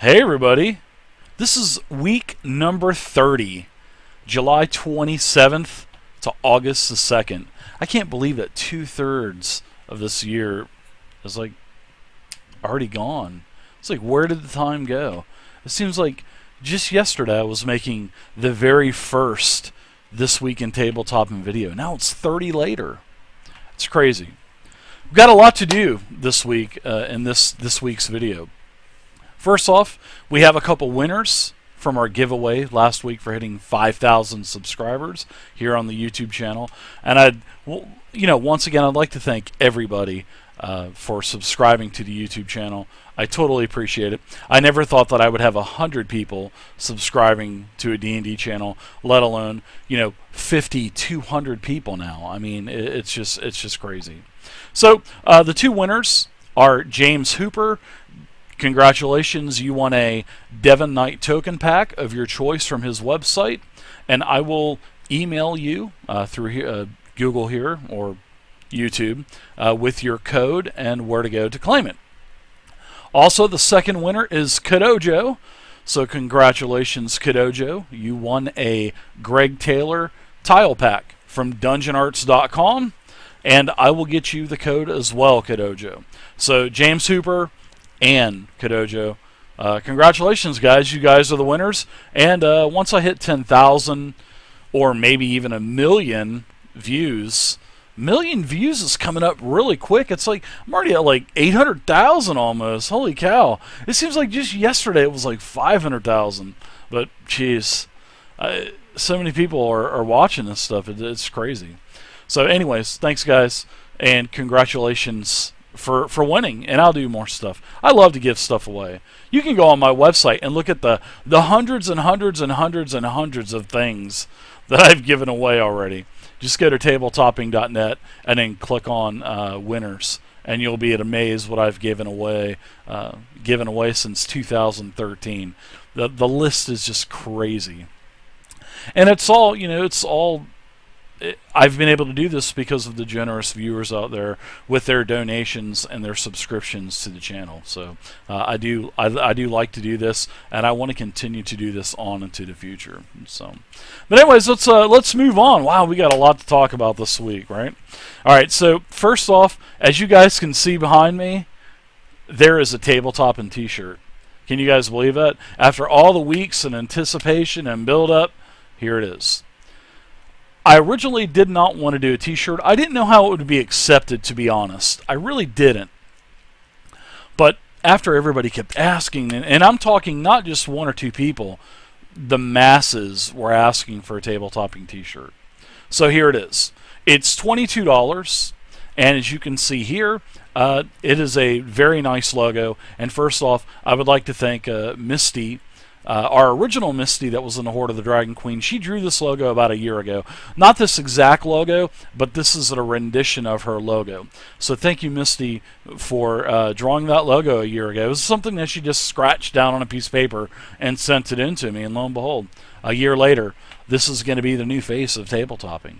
Hey everybody, this is week number 30, July 27th to August the 2nd. I can't believe that 2/3 of this year is already gone. It's like, where did the time go? It seems like just yesterday I was making the very first This Week in Tabletop and Video. Now it's 30 later. It's crazy. We've got a lot to do this week in this week's video. First off, we have a couple winners from our giveaway last week for hitting 5,000 subscribers here on the YouTube channel. And once again, I'd like to thank everybody for subscribing to the YouTube channel. I totally appreciate it. I never thought that I would have 100 people subscribing to a D&D channel, let alone 50, 200 people now. I mean, it's just crazy. So the two winners are James Hooper. Congratulations, you won a Devon Knight token pack of your choice from his website, and I will email you through here, Google here or YouTube with your code and where to go to claim it. Also, the second winner is Kadojo. So congratulations, Kadojo. You won a Greg Taylor tile pack from DungeonArts.com, and I will get you the code as well, Kadojo. So James Hooper and Kadojo, congratulations, guys. You guys are the winners. And once I hit 10,000 or maybe even a million views is coming up really quick. It's like I'm already at like 800,000 almost. Holy cow. It seems like just yesterday it was like 500,000. But geez, so many people are watching this stuff. It's crazy. So anyways, thanks guys, and congratulations for winning, and I'll do more stuff. I love to give stuff away. You can go on my website and look at the hundreds and hundreds and hundreds and hundreds of things that I've given away already. Just go to tabletopping.net and then click on winners, and you'll be amazed what I've given away since 2013. The list is just crazy, and it's all I've been able to do this because of the generous viewers out there with their donations and their subscriptions to the channel. So I do like to do this, and I want to continue to do this on into the future. So, but anyways, let's move on. Wow, we got a lot to talk about this week, right? All right. So first off, as you guys can see behind me, there is a tabletop and T-shirt. Can you guys believe that? After all the weeks and anticipation and build-up, here it is. I originally did not want to do a T-shirt. I didn't know how it would be accepted, to be honest. I really didn't. But after everybody kept asking, and I'm talking not just one or two people, the masses were asking for a tabletoping T-shirt. So here it is. It's $22, and as you can see here, it is a very nice logo. And first off, I would like to thank Misty, our original Misty that was in the Horde of the Dragon Queen. She drew this logo about a year ago. Not this exact logo, but this is a rendition of her logo. So thank you, Misty, for drawing that logo a year ago. It was something that she just scratched down on a piece of paper and sent it in to me, and lo and behold, a year later, this is going to be the new face of tabletopping.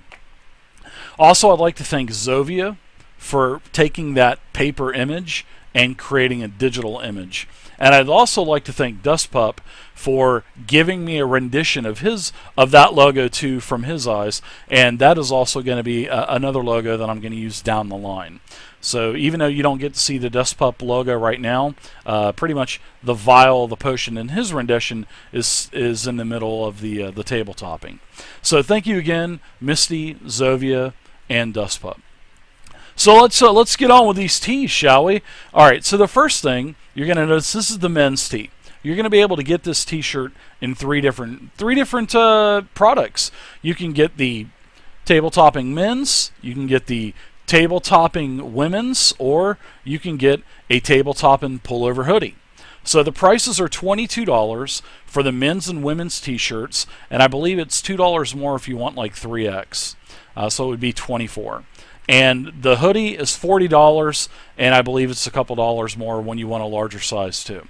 Also, I'd like to thank Zovia for taking that paper image and creating a digital image. And I'd also like to thank Dustpup for giving me a rendition of that logo too from his eyes, and that is also going to be another logo that I'm going to use down the line. So even though you don't get to see the Dustpup logo right now, pretty much the vial, the potion in his rendition is in the middle of the tabletopping. So thank you again, Misty, Zovia, and Dustpup. So let's get on with these tees, shall we? All right. So the first thing you're going to notice, this is the men's tee. You're going to be able to get this T-shirt in three different products. You can get the tabletopping men's, you can get the tabletopping women's, or you can get a tabletopping pullover hoodie. So the prices are $22 for the men's and women's T-shirts, and I believe it's $2 more if you want like 3X. So it would be $24. And the hoodie is $40, and I believe it's a couple dollars more when you want a larger size too.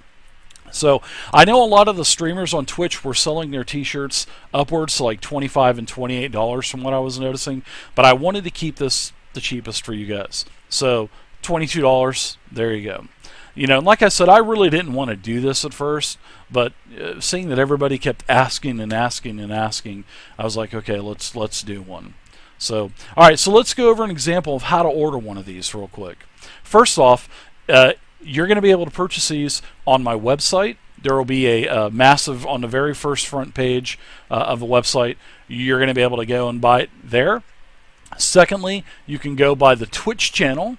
So I know a lot of the streamers on Twitch were selling their T-shirts upwards to like $25 and $28 from what I was noticing, but I wanted to keep this the cheapest for you guys. So $22, there you go. and like I said, I really didn't want to do this at first, but seeing that everybody kept asking and asking and asking, I was like, okay, let's do one. So, all right, so let's go over an example of how to order one of these real quick. First off, you're going to be able to purchase these on my website. There will be a massive, on the very first front page of the website, you're going to be able to go and buy it there. Secondly, you can go by the Twitch channel,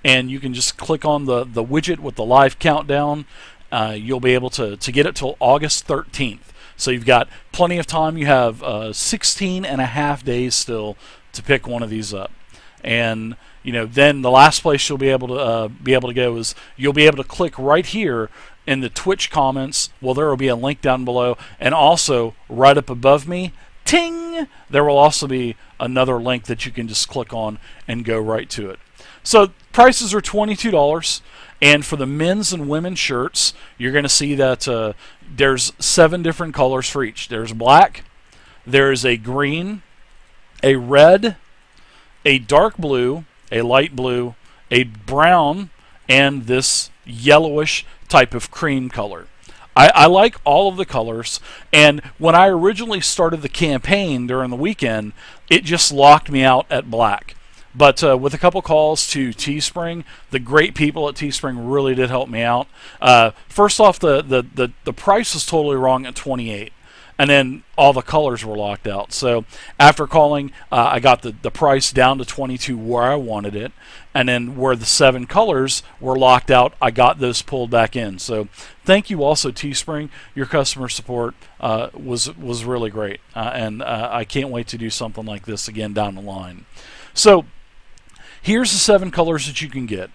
and you can just click on the widget with the live countdown. You'll be able to get it till August 13th. So you've got plenty of time. You have 16 and a half days still to pick one of these up. And then the last place you'll be able to go is you'll be able to click right here in the Twitch comments. Well, there will be a link down below, and also right up above me, ting, there will also be another link that you can just click on and go right to it. So prices are $22, and for the men's and women's shirts, you're going to see that there's 7 different colors for each. There's black, there's a green, a red, a dark blue, a light blue, a brown, and this yellowish type of cream color. I like all of the colors, and when I originally started the campaign during the weekend, it just locked me out at black. But with a couple calls to Teespring, the great people at Teespring really did help me out. First off, the price was totally wrong at $28, and then all the colors were locked out. So after calling, I got the price down to $22 where I wanted it, and then where the 7 colors were locked out, I got those pulled back in. So thank you also, Teespring. Your customer support was really great, and I can't wait to do something like this again down the line. So here's the 7 colors that you can get.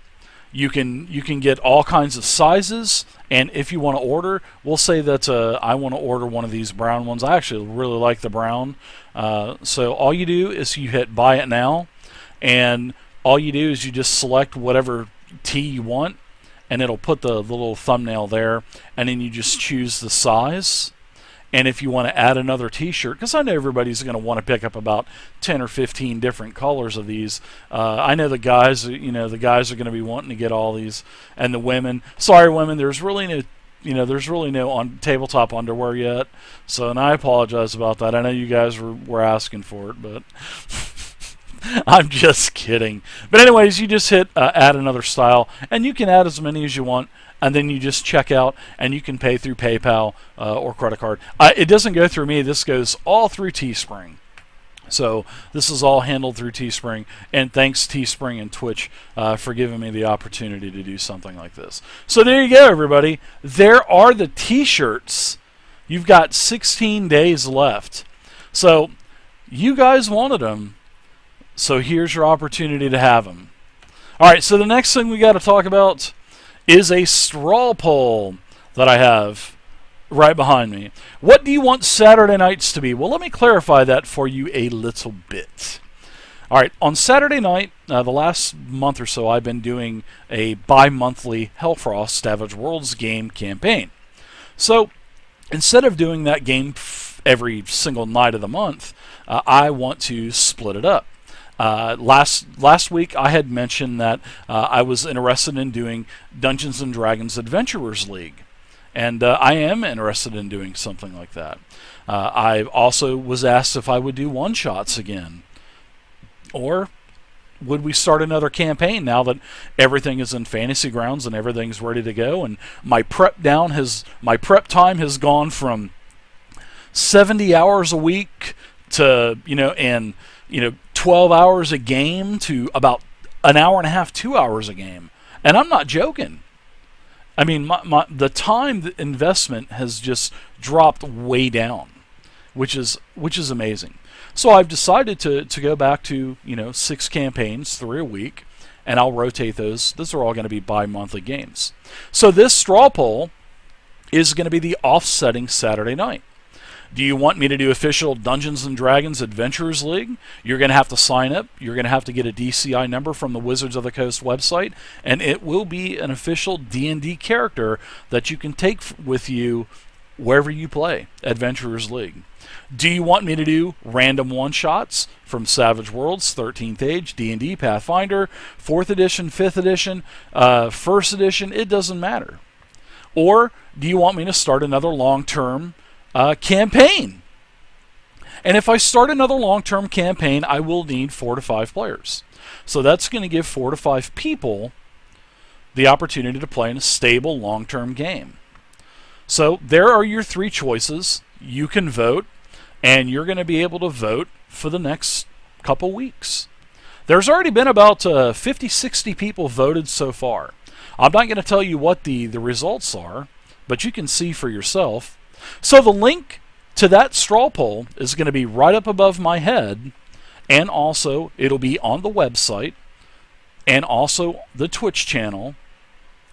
You can get all kinds of sizes, and if you want to order, we'll say that I want to order one of these brown ones. I actually really like the brown. So all you do is you hit Buy It Now, and all you do is you just select whatever tee you want, and it'll put the little thumbnail there, and then you just choose the size. And if you want to add another t-shirt, because I know everybody's going to want to pick up about 10 or 15 different colors of these. I know the guys, the guys are going to be wanting to get all these, and the women. Sorry, women, there's really no on tabletop underwear yet. So, and I apologize about that. I know you guys were asking for it, but I'm just kidding. But anyways, you just hit add another style, and you can add as many as you want. And then you just check out, and you can pay through PayPal or credit card. It doesn't go through me. This goes all through Teespring. So this is all handled through Teespring. And thanks Teespring and Twitch for giving me the opportunity to do something like this. So there you go, everybody. There are the T-shirts. You've got 16 days left. So you guys wanted them. So here's your opportunity to have them. All right, so the next thing we got to talk about is a straw poll that I have right behind me. What do you want Saturday nights to be? Well, let me clarify that for you a little bit. All right, on Saturday night, the last month or so, I've been doing a bi-monthly Hellfrost Savage Worlds game campaign. So instead of doing that game every single night of the month, I want to split it up. Last week I had mentioned that I was interested in doing Dungeons and Dragons Adventurers League, and I am interested in doing something like that. I also was asked if I would do one-shots again, or would we start another campaign now that everything is in Fantasy Grounds and everything's ready to go, and my prep time has gone from 70 hours a week to 12 hours a game to about an hour and a half, 2 hours a game. And I'm not joking. I mean, the time investment has just dropped way down, which is amazing. So I've decided to go back to 6 campaigns, 3 a week, and I'll rotate those. Those are all going to be bi-monthly games. So this straw poll is going to be the offsetting Saturday night. Do you want me to do official Dungeons & Dragons Adventurers League? You're going to have to sign up. You're going to have to get a DCI number from the Wizards of the Coast website, and it will be an official D&D character that you can take with you wherever you play Adventurers League. Do you want me to do random one-shots from Savage Worlds, 13th Age, D&D, Pathfinder, 4th Edition, 5th Edition, 1st Edition? It doesn't matter. Or do you want me to start another long-term campaign? And if I start another long-term campaign, I will need 4 to 5 players. So that's going to give 4 to 5 people the opportunity to play in a stable long-term game. So there are your 3 choices. You can vote, and you're going to be able to vote for the next couple weeks. There's already been about 50, 60 people voted so far. I'm not going to tell you what the results are, but you can see for yourself. So the link to that straw poll is going to be right up above my head, and also it'll be on the website, and also the Twitch channel,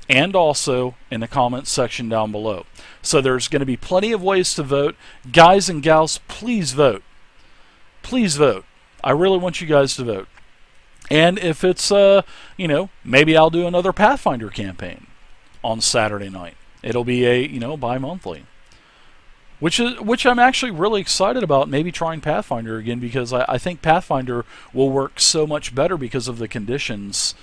and also in the comments section down below. So there's going to be plenty of ways to vote. Guys and gals, please vote. Please vote. I really want you guys to vote. And if it's, maybe I'll do another Pathfinder campaign on Saturday night. It'll be a, bi-monthly. Which I'm actually really excited about, maybe trying Pathfinder again, because I think Pathfinder will work so much better because of the conditions,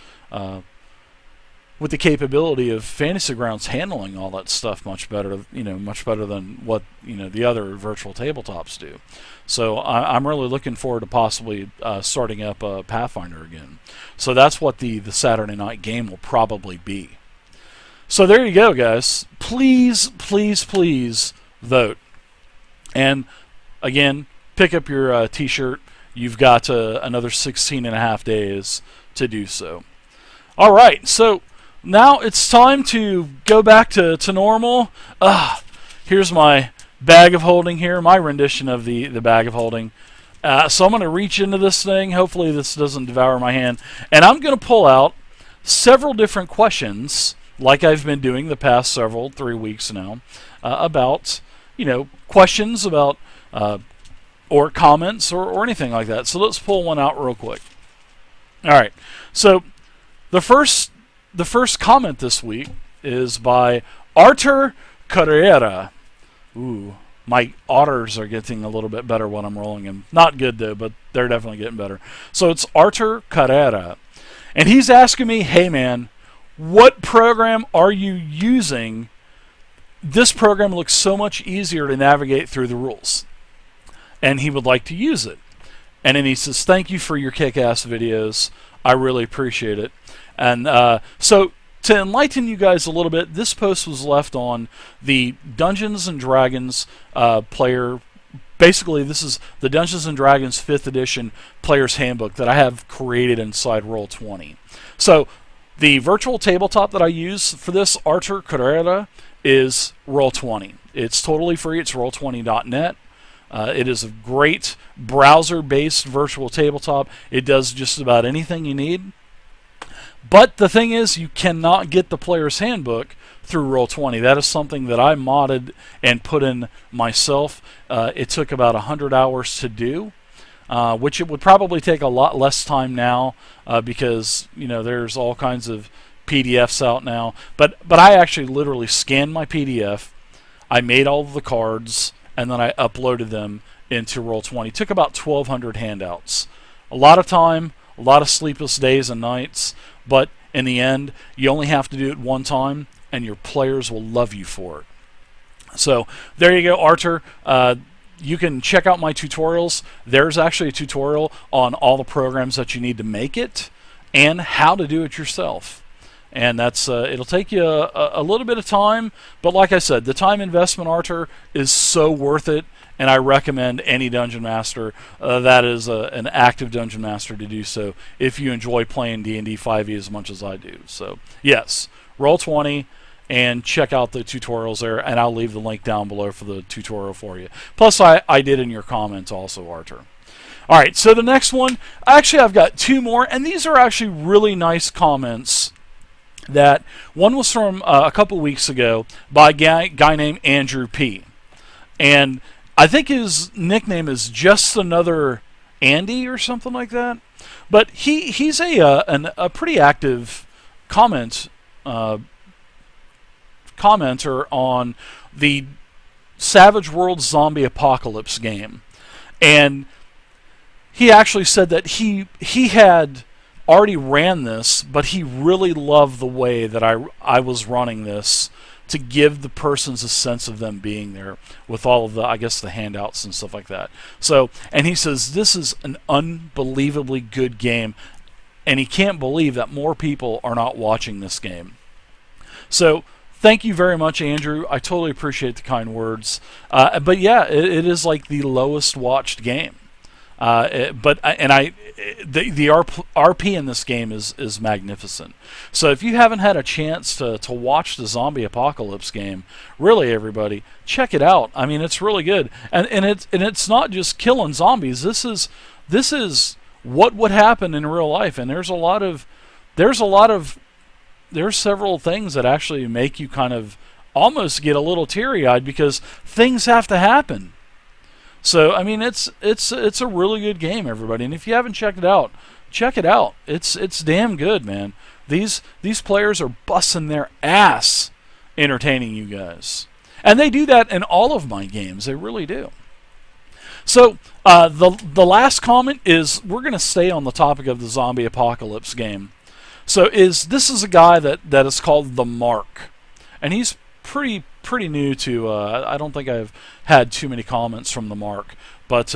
with the capability of Fantasy Grounds handling all that stuff much better, much better than what the other virtual tabletops do. So I'm really looking forward to possibly starting up Pathfinder again. So that's what the Saturday night game will probably be. So there you go, guys. Please, please, please vote. And again, pick up your t-shirt. You've got another 16 and a half days to do so. All right, so now it's time to go back to normal. Here's my bag of holding here, my rendition of the bag of holding. So I'm going to reach into this thing. Hopefully this doesn't devour my hand. And I'm going to pull out several different questions, like I've been doing the past 3 weeks now, about, questions about, or comments or anything like that. So let's pull one out real quick. All right. So the first comment this week is by Artur Carrera. Ooh, my otters are getting a little bit better when I'm rolling them. Not good though, but they're definitely getting better. So it's Artur Carrera. And he's asking me, hey man, what program are you using? This program looks so much easier to navigate through the rules. And he would like to use it. And then he says, thank you for your kick-ass videos. I really appreciate it. And so to enlighten you guys a little bit, this post was left on the Dungeons & Dragons player. Basically, this is the Dungeons & Dragons 5th edition player's handbook that I have created inside Roll20. So the virtual tabletop that I use for this, Artur Carrera, is Roll20. It's totally free. It's roll20.net. It is a great browser-based virtual tabletop. It does just about anything you need. But the thing is, you cannot get the player's handbook through Roll20. That is something that I modded and put in myself. It took about 100 hours to do, which it would probably take a lot less time now because there's all kinds of PDFs out now. But I actually literally scanned my PDF. I made all of the cards, and then I uploaded them into Roll20. It took about 1,200 handouts. A lot of time, a lot of sleepless days and nights. But in the end, you only have to do it one time, and your players will love you for it. So there you go, Artur. You can check out my tutorials. There's actually a tutorial on all the programs that you need to make it and how to do it yourself. And that's it'll take you a little bit of time, but like I said, the time investment, Artur, is so worth it. And I recommend any Dungeon Master that is an active Dungeon Master to do so if you enjoy playing D&D 5e as much as I do. So yes, Roll20 and check out the tutorials there, and I'll leave the link down below for the tutorial for you. Plus I did in your comments also, Artur. All right, so the next one, actually I've got 2 more, and these are actually really nice comments. That one was from a couple weeks ago by a guy named Andrew P. And I think his nickname is Just Another Andy or something like that. But he's a pretty active commenter on the Savage World Zombie Apocalypse game. And he actually said that he had already ran this, but he really loved the way that I was running this to give the persons a sense of them being there with all of the, I guess, the handouts and stuff like that. So, and he says this is an unbelievably good game, and he can't believe that more people are not watching this game. So, thank you very much, Andrew. I totally appreciate the kind words. But yeah, it is like the lowest watched game. The RP in this game is magnificent. So if you haven't had a chance to watch the Zombie Apocalypse game, really everybody, check it out. I mean, it's really good, and it's not just killing zombies. This is what would happen in real life, and there's several things that actually make you kind of almost get a little teary-eyed because things have to happen. So I mean, it's a really good game, everybody. And if you haven't checked it out, check it out. It's damn good, man. These players are busting their ass entertaining you guys, and they do that in all of my games. They really do. So the last comment is we're going to stay on the topic of the Zombie Apocalypse game. So this is a guy that is called the Mark, and he's pretty new to. I don't think I've had too many comments from the Mark, but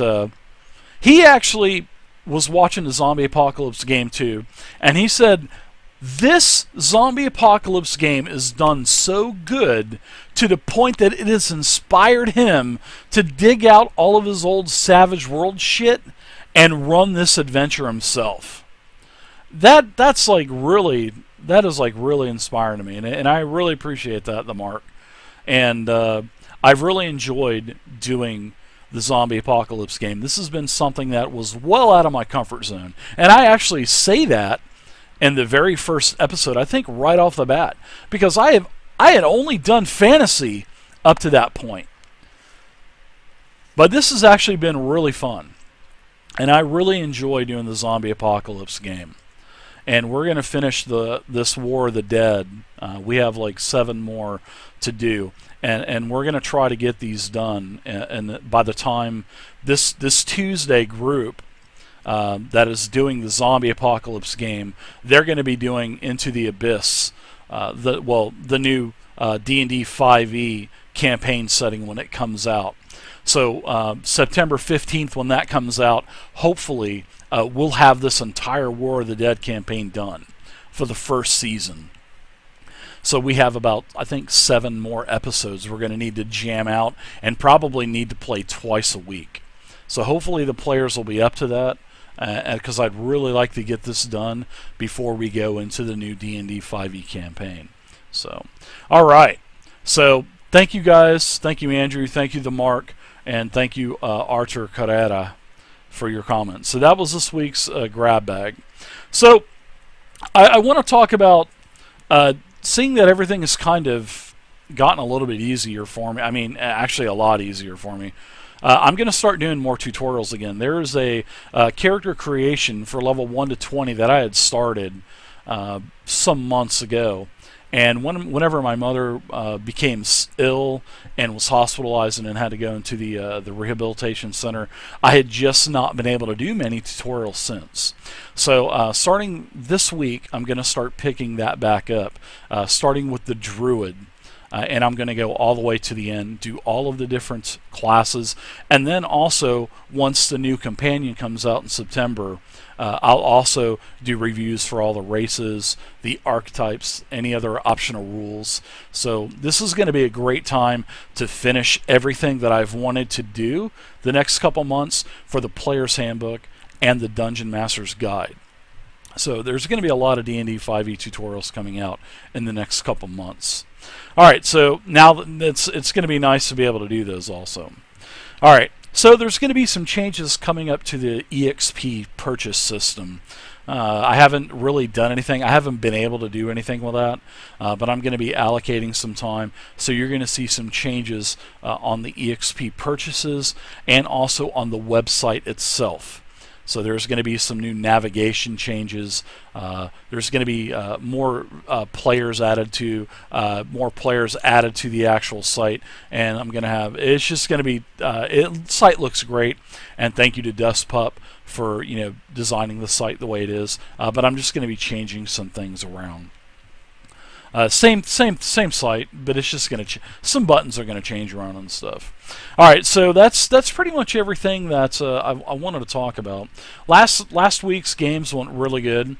he actually was watching the Zombie Apocalypse game too, and he said this Zombie Apocalypse game is done so good to the point that it has inspired him to dig out all of his old Savage World shit and run this adventure himself. That is like really inspiring to me, and I really appreciate that, the Mark. And I've really enjoyed doing the Zombie Apocalypse game. This has been something that was well out of my comfort zone, and I actually say that in the very first episode, I think right off the bat, because I had only done fantasy up to that point. But this has actually been really fun, and I really enjoy doing the Zombie Apocalypse game. And we're going to finish this War of the Dead. We have like 7 more to do, and we're going to try to get these done. And by the time this Tuesday group that is doing the Zombie Apocalypse game, they're going to be doing Into the Abyss, the new D&D 5e campaign setting when it comes out. So September 15th, when that comes out, hopefully we'll have this entire War of the Dead campaign done for the first season. So we have about, I think, 7 more episodes we're going to need to jam out and probably need to play twice a week. So hopefully the players will be up to that, because I'd really like to get this done before we go into the new D&D 5e campaign. So, all right. So thank you guys. Thank you, Andrew. Thank you, the Mark. And thank you, Archer Carrera, for your comments. So that was this week's grab bag. So I want to talk about seeing that everything has kind of gotten a little bit easier for me. I mean, actually a lot easier for me. I'm going to start doing more tutorials again. There is a character creation for level 1 to 20 that I had started some months ago. And whenever my mother became ill and was hospitalized and then had to go into the rehabilitation center, I had just not been able to do many tutorials since. So starting this week, I'm going to start picking that back up, starting with the Druid. And I'm going to go all the way to the end, do all of the different classes, and then also, once the new companion comes out in September, I'll also do reviews for all the races, the archetypes, any other optional rules. So this is going to be a great time to finish everything that I've wanted to do the next couple months for the Player's Handbook and the Dungeon Master's Guide. So there's going to be a lot of D&D 5e tutorials coming out in the next couple months. All right, so now it's going to be nice to be able to do those also. All right, so there's going to be some changes coming up to the EXP purchase system. I haven't really done anything. I haven't been able to do anything with that, but I'm going to be allocating some time. So you're going to see some changes on the EXP purchases and also on the website itself. So there's going to be some new navigation changes. There's going to be more players added to the actual site, and I'm going to have. It's just going to be. Site looks great, and thank you to Dustpup for designing the site the way it is. But I'm just going to be changing some things around. Same site, but it's just going to some buttons are going to change around and stuff. All right, so that's pretty much everything that I wanted to talk about. Last week's games went really good.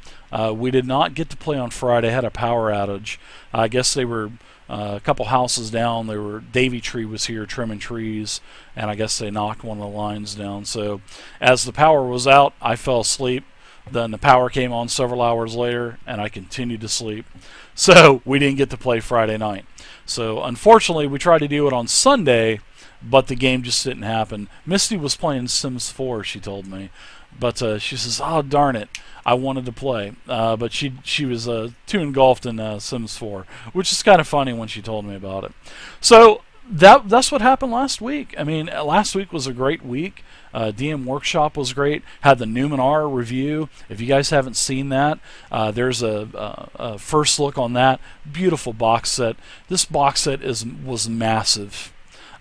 We did not get to play on Friday. Had a power outage. I guess they were a couple houses down. Davy Tree was here trimming trees, and I guess they knocked one of the lines down. So as the power was out, I fell asleep. Then the power came on several hours later, and I continued to sleep. So we didn't get to play Friday night. So unfortunately, we tried to do it on Sunday, but the game just didn't happen. Misty was playing Sims 4, she told me. But she says, oh, darn it, I wanted to play. But she was too engulfed in Sims 4, which is kind of funny when she told me about it. So that's what happened last week. I mean, last week was a great week. DM Workshop was great. Had the Numenor review. If you guys haven't seen that, there's a first look on that. Beautiful box set. This box set was massive.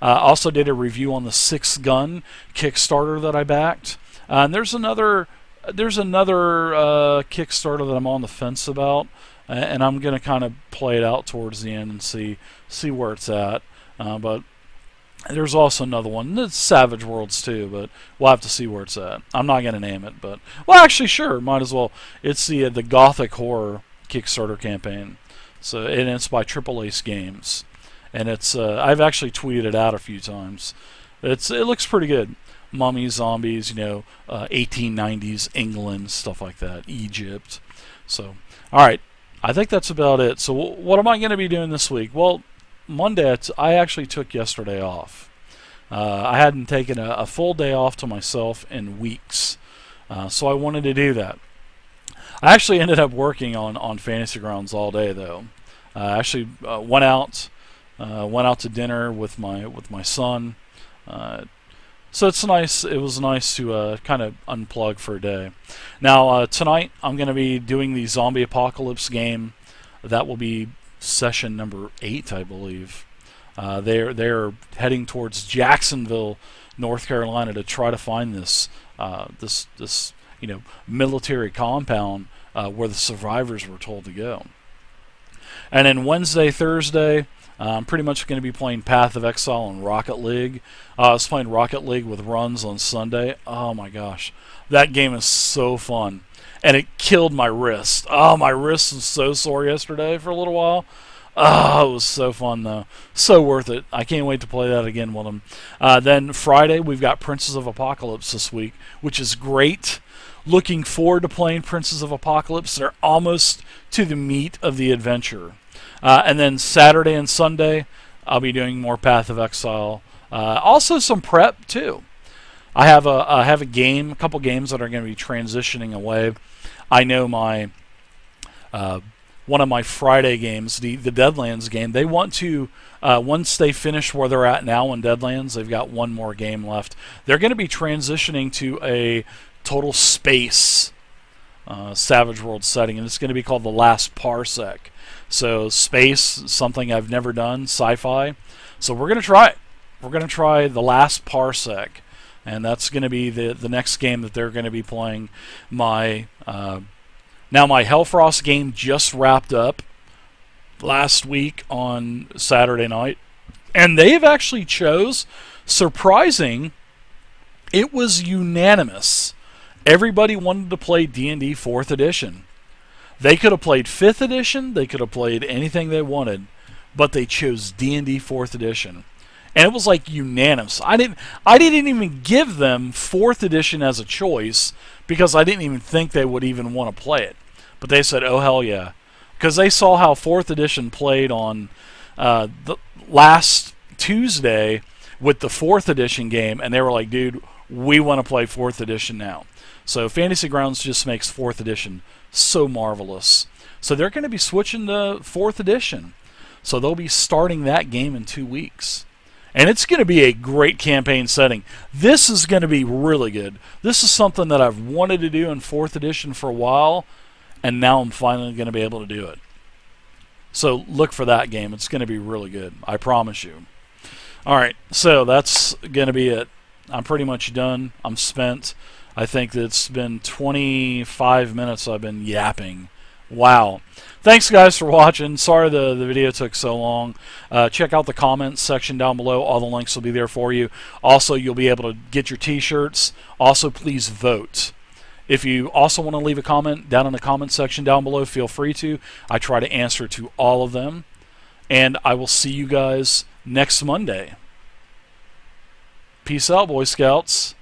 Also did a review on the 6th Gun Kickstarter that I backed. And there's another Kickstarter that I'm on the fence about, and I'm gonna kind of play it out towards the end and see where it's at. But there's also another one. It's Savage Worlds too, but we'll have to see where it's at. I'm not going to name it, but actually, sure, might as well. It's the Gothic Horror Kickstarter campaign. So and it's by Triple Ace Games, and it's I've actually tweeted it out a few times. It looks pretty good. Mummies, zombies, 1890s England, stuff like that, Egypt. So, all right, I think that's about it. So what am I going to be doing this week? Well, Monday, I actually took yesterday off. I hadn't taken a full day off to myself in weeks, so I wanted to do that. I actually ended up working on Fantasy Grounds all day, though. I actually went out to dinner with my son. So it's nice. It was nice to kind of unplug for a day. Now tonight, I'm going to be doing the Zombie Apocalypse game. That will be session number 8, I believe. They're heading towards Jacksonville, North Carolina, to try to find this military compound where the survivors were told to go. And then Wednesday, Thursday, I'm pretty much going to be playing Path of Exile and Rocket League. I was playing Rocket League with runs on Sunday. Oh my gosh, that game is so fun. And it killed my wrist. Oh, my wrist was so sore yesterday for a little while. Oh, it was so fun, though. So worth it. I can't wait to play that again with them. Then Friday, we've got Princes of Apocalypse this week, which is great. Looking forward to playing Princes of Apocalypse. They're almost to the meat of the adventure. And then Saturday and Sunday, I'll be doing more Path of Exile. Also some prep, too. I have a couple games that are going to be transitioning away. I know my one of my Friday games, the Deadlands game. They want to once they finish where they're at now in Deadlands, they've got one more game left. They're going to be transitioning to a total space Savage World setting, and it's going to be called The Last Parsec. So space, something I've never done, sci-fi. So we're going to try it. We're going to try The Last Parsec. And that's going to be the next game that they're going to be playing. My Hellfrost game just wrapped up last week on Saturday night, and they've actually chose, surprising, it was unanimous. Everybody wanted to play D&D 4th edition. They could have played 5th edition, they could have played anything they wanted, but they chose D&D 4th edition. And it was like unanimous. I didn't even give them 4th edition as a choice because I didn't even think they would even want to play it. But they said, oh, hell yeah. Because they saw how 4th edition played on the last Tuesday with the 4th edition game, and they were like, dude, we want to play 4th edition now. So Fantasy Grounds just makes 4th edition so marvelous. So they're going to be switching to 4th edition. So they'll be starting that game in 2 weeks. And it's going to be a great campaign setting. This is going to be really good. This is something that I've wanted to do in 4th edition for a while, and now I'm finally going to be able to do it. So look for that game. It's going to be really good. I promise you. Alright, so that's going to be it. I'm pretty much done. I'm spent. I think it's been 25 minutes I've been yapping. Wow. Thanks, guys, for watching. Sorry the video took so long. Check out the comments section down below. All the links will be there for you. Also, you'll be able to get your t-shirts. Also, please vote. If you also want to leave a comment down in the comment section down below, feel free to. I try to answer to all of them. And I will see you guys next Monday. Peace out, Boy Scouts.